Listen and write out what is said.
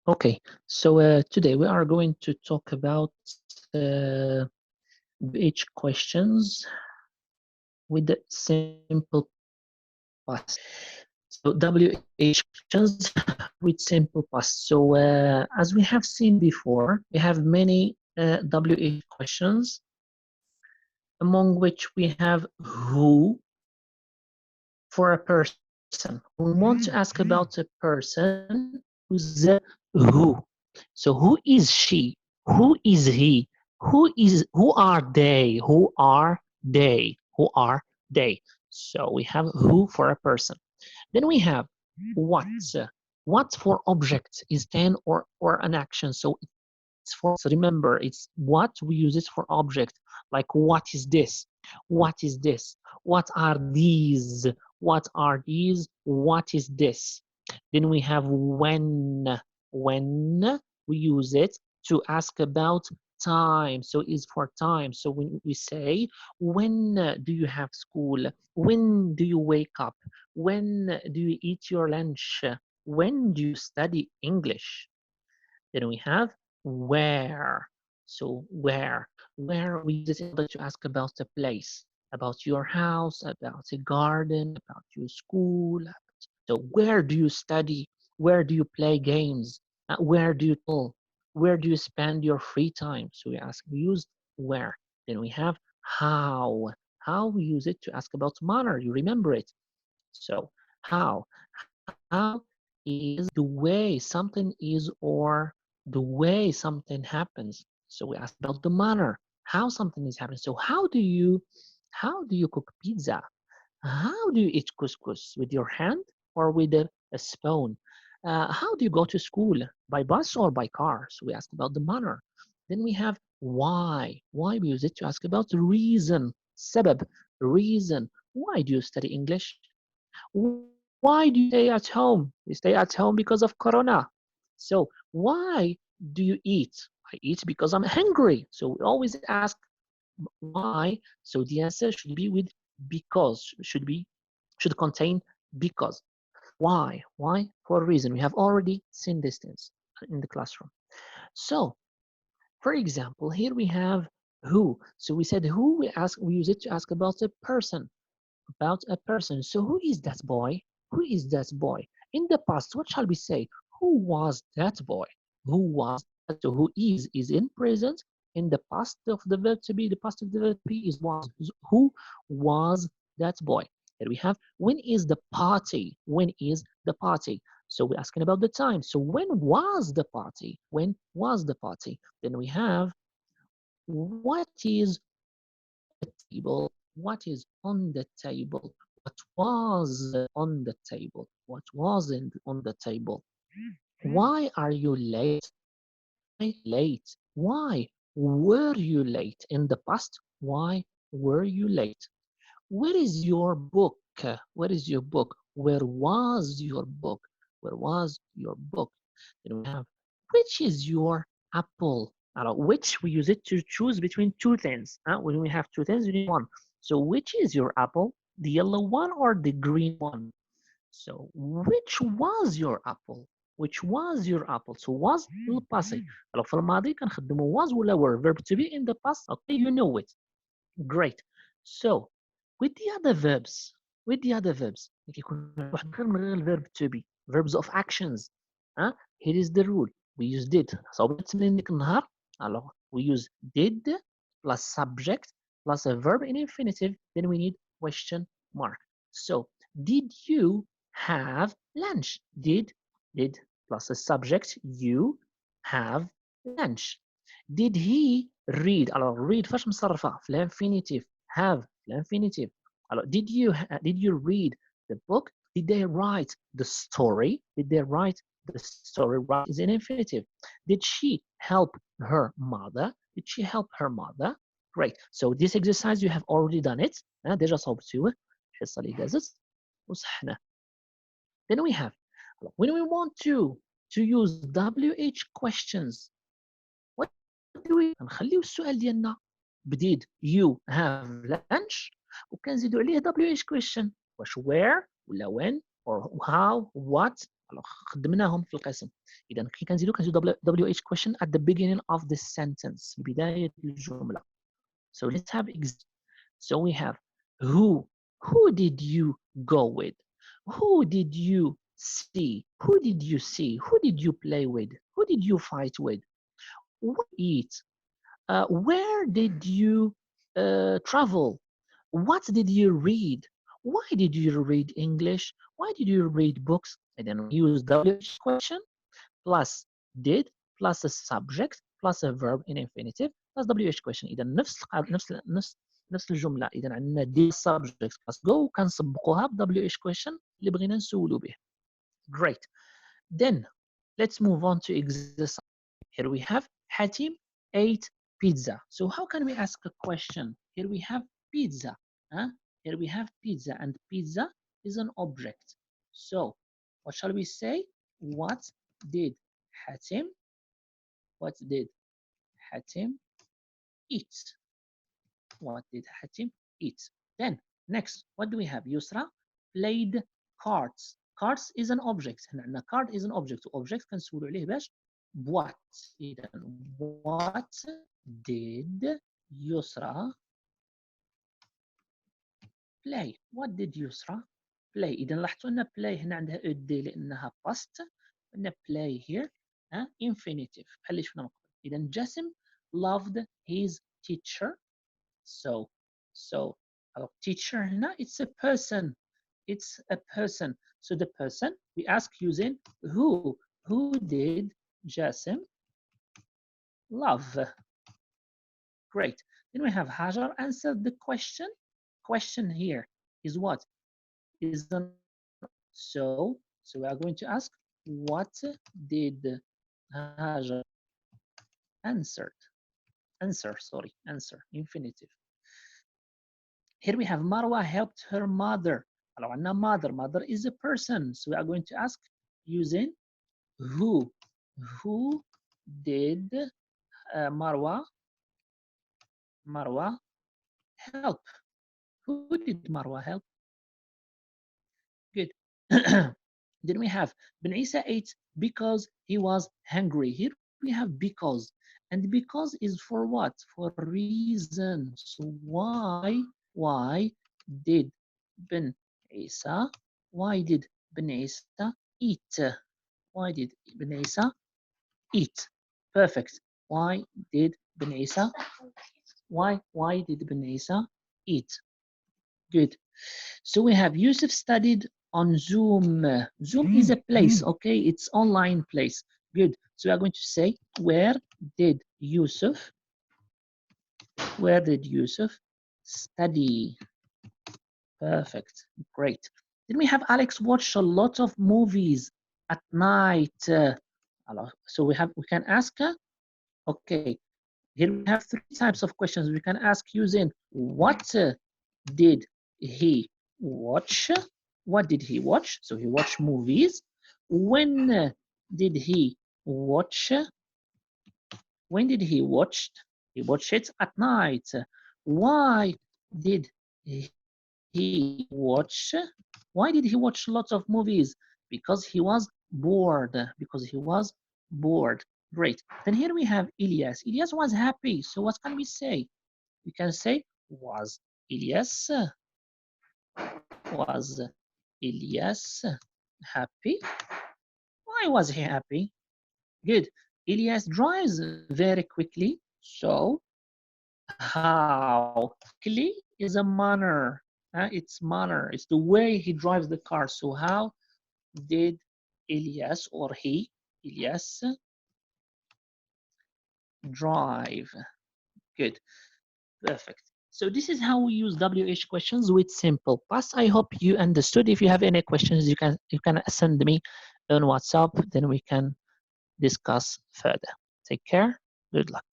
Okay, so today we are going to talk about uh, each questions with the simple past. So WH questions with simple past. So as we have seen before, we have many WH questions, among which we have who for a person. We want to ask about a person who's who. So who is she? Who is he? Who are they? Who are they? Who are they? So we have who for a person. Then we have what. What for object is then or an action. So it's for, so remember, it's what we use it for object. Like what is this? What is this? What are these? What are these? What is this? Then we have when. When we use it to ask about time. So it's for time. So when we say, when do you have school? When do you wake up? When do you eat your lunch? When do you study English? Then we have where. So where we use it in order to ask about a place, about your house, about a garden, about your school. So where do you study? Where do you play games? Where do you travel? Where do you spend your free time? So we use where. Then we have how. How we use it to ask about manner. You remember it. So how. How is the way something is or the way something happens. So we ask about the manner, how something is happening. So how do you cook pizza? How do you eat couscous? With your hand or with a spoon? How do you go to school? By bus or by car? So we ask about the manner. Then we have why. Why we use it to ask about the reason. Sabab, reason. Why do you study English? Why do you stay at home? You stay at home because of Corona. So why do you eat? I eat because I'm hungry. So we always ask why. So the answer should be with because. Should contain because. Why? Why? For a reason. We have already seen this in the classroom. So, for example, here we have who. So we said who. We use it to ask about a person. About a person. So who is that boy? Who is that boy? In the past, what shall we say? Who was that boy? Who was that? So who is in present. In the past of the verb to be, the past of the verb to be is was. Who was that boy? Here we have when is the party? When is the party? So we're asking about the time. So when was the party? When was the party? Then we have what is on the table? What is on the table? What was on the table? What wasn't on the table? Why are you late? Why late? Why were you late in the past? Why were you late? Where is your book? Where is your book? Where was your book? Where was your book? Then we have, which is your apple? Which we use it to choose between two things. When we have two things, we need one. So which is your apple? The yellow one or the green one? So which was your apple? Which was your apple? So was الباسي. في الماضي كنخدموا was ولا were. Verb to be in the past. Okay, you know it. Great. So with the other verbs, كيكون واحد غير من غير الverb to be, verbs of actions. Here is the rule. We use did. صوبنا التمرين ديك النهار. Alors we use did plus subject plus a verb in infinitive. Then we need question mark. So did you have lunch? Did plus a subject you have lunch. Did he read? Alors read فاش مصرفة في الانفينيتيف. Have في الانفينيتيف. Alors did you read the book? Did they write the story? Did they write the story? Write is in infinitive. Did she help her mother? Did she help her mother? Great. So this exercise you have already done it. ديجا صوبتوه الحصة اللي دازت وصحنا. Then we have when we want to use WH questions. What do we نخليو السؤال ديالنا بديد you have lunch وكنزيدوا عليه WH question. واش where ولا when or how what خدمناهم في القسم. إذا كي كنزيدو WH question at the beginning of the sentence، بداية الجملة. So let's have example. So we have who did you go with? Who did you see? Who did you see? Who did you play with? Who did you fight with? What eat? Where did you travel? What did you read? Why did you read English? Why did you read books? And then we use WH question plus did plus a subject plus a verb in infinitive plus WH question. إذا نفس الجملة. إذا عندنا did subject plus go كنسبقوها ب WH question اللي بغينا نسولو به. Great. Then let's move on to exercise. Here we have Hatim ate pizza. So how can we ask a question? Here we have pizza. Here we have pizza, and pizza is an object. So what shall we say? What did Hatim eat? What did Hatim eat? Then next, what do we have? Yusra played cards. Cards is an object. And a card is an object. Object كنسولو عليه باش what. إذا what did Yusra play? What did Yusra play? إذا لاحظتوا أن play هنا عندها ed لأنها past. أن play here infinitive بحال اللي شفنا من قبل. إذا جاسم loved his teacher. So our teacher هنا it's a person. It's a person. So the person we ask using who. Who did Jasim love? Great. Then we have Hajar answered the question. Question here is what? Is the so we are going to ask what did Hajar answer infinitive. Here we have Marwa helped her mother. Mother is a person, so we are going to ask using who. Who did Marwa help? Who did Marwa help? Good. Then we have Ben Isa ate because he was hungry. Here we have because. And because is for what? For reason. So why did Ben Isa eat? Why did Ben Isa eat? Perfect. Why did Ben Isa eat? Good. So we have Yusuf studied on Zoom. Zoom is a place, okay? It's online place. Good. So we are going to say, where did Yusuf study? Perfect. Great. Then we have Alex watch a lot of movies at night. So we can ask her. Okay. Here we have 3 types of questions we can ask using what did he watch? What did he watch? So he watched movies. When did he watch? When did he watch? He watched it at night. Why did he watch? Why did he watch lots of movies? Because he was bored. Great. Then here we have Ilyas. Ilyas was happy. So what can we say? We can say, was Ilyas happy? Why was he happy? Good. Ilyas drives very quickly. So how quickly is a manner. It's manner. It's the way he drives the car. So how did Ilyas drive? Good. Perfect. So this is how we use WH questions with simple past. I hope you understood. If you have any questions, you can send me on WhatsApp, then we can discuss further. Take care. Good luck.